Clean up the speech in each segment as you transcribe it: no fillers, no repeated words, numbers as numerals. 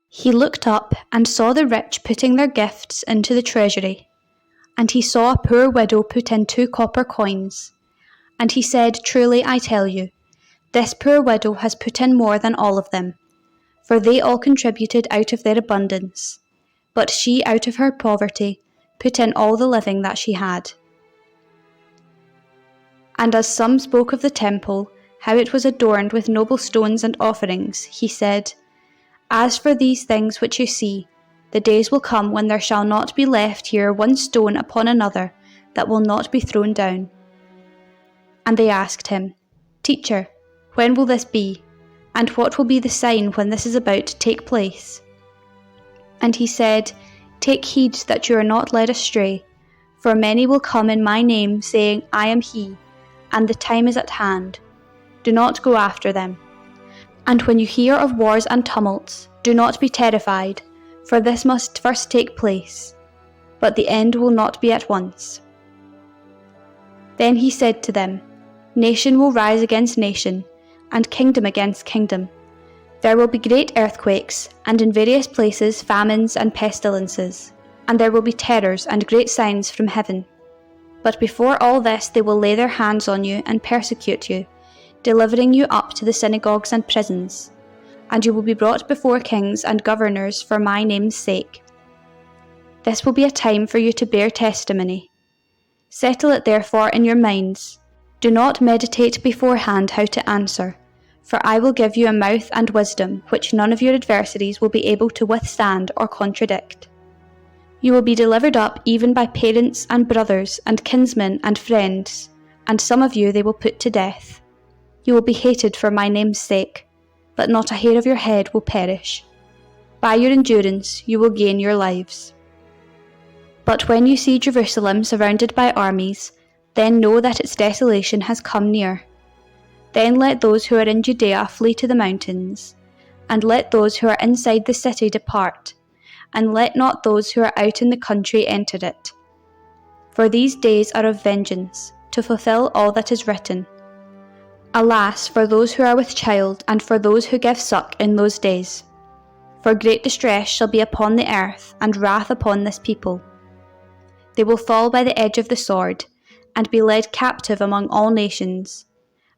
He looked up and saw the rich putting their gifts into the treasury. And he saw a poor widow put in 2 copper coins. And he said, "Truly I tell you, this poor widow has put in more than all of them, for they all contributed out of their abundance. But she, out of her poverty, put in all the living that she had." And as some spoke of the temple, how it was adorned with noble stones and offerings, he said, "As for these things which you see, the days will come when there shall not be left here one stone upon another that will not be thrown down." And they asked him, "Teacher, when will this be? And what will be the sign when this is about to take place?" And he said, "Take heed that you are not led astray, for many will come in my name, saying, 'I am he,' and the time is at hand. Do not go after them. And when you hear of wars and tumults, do not be terrified, for this must first take place, but the end will not be at once." Then he said to them, "Nation will rise against nation, and kingdom against kingdom. There will be great earthquakes, and in various places famines and pestilences, and there will be terrors and great signs from heaven. But before all this they will lay their hands on you and persecute you, delivering you up to the synagogues and prisons, and you will be brought before kings and governors for my name's sake. This will be a time for you to bear testimony. Settle it therefore in your minds. Do not meditate beforehand how to answer, for I will give you a mouth and wisdom which none of your adversaries will be able to withstand or contradict. You will be delivered up even by parents and brothers and kinsmen and friends, and some of you they will put to death. You will be hated for my name's sake, but not a hair of your head will perish. By your endurance you will gain your lives. But when you see Jerusalem surrounded by armies, then know that its desolation has come near. Then let those who are in Judea flee to the mountains, and let those who are inside the city depart, and let not those who are out in the country enter it. For these days are of vengeance, to fulfill all that is written. Alas, for those who are with child, and for those who give suck in those days. For great distress shall be upon the earth, and wrath upon this people. They will fall by the edge of the sword, and be led captive among all nations.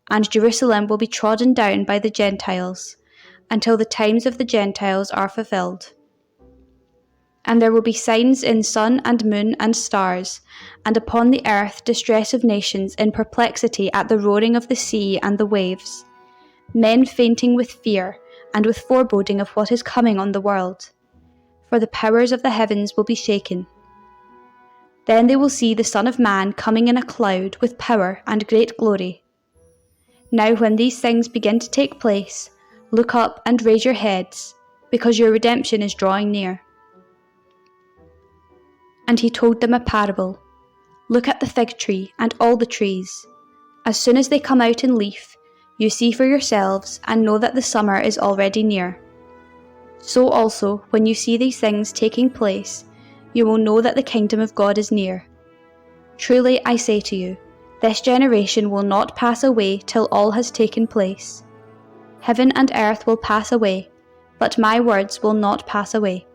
And Jerusalem will be trodden down by the Gentiles, until the times of the Gentiles are fulfilled. And there will be signs in sun and moon and stars, and upon the earth distress of nations in perplexity at the roaring of the sea and the waves, men fainting with fear and with foreboding of what is coming on the world. For the powers of the heavens will be shaken. Then they will see the Son of Man coming in a cloud with power and great glory. Now when these things begin to take place, look up and raise your heads, because your redemption is drawing near." And he told them a parable. "Look at the fig tree and all the trees. As soon as they come out in leaf, you see for yourselves and know that the summer is already near. So also, when you see these things taking place, you will know that the kingdom of God is near. Truly I say to you, this generation will not pass away till all has taken place. Heaven and earth will pass away, but my words will not pass away.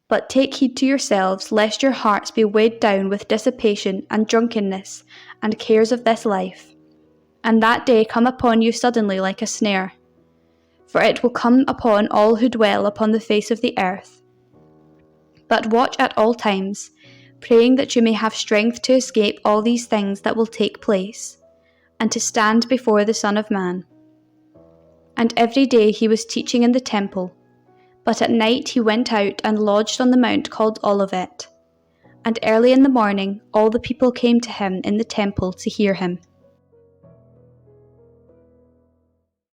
But take heed to yourselves, lest your hearts be weighed down with dissipation and drunkenness and cares of this life, and that day come upon you suddenly like a snare. For it will come upon all who dwell upon the face of the earth. But watch at all times, praying that you may have strength to escape all these things that will take place, and to stand before the Son of Man." And every day he was teaching in the temple, but at night he went out and lodged on the mount called Olivet. And early in the morning all the people came to him in the temple to hear him.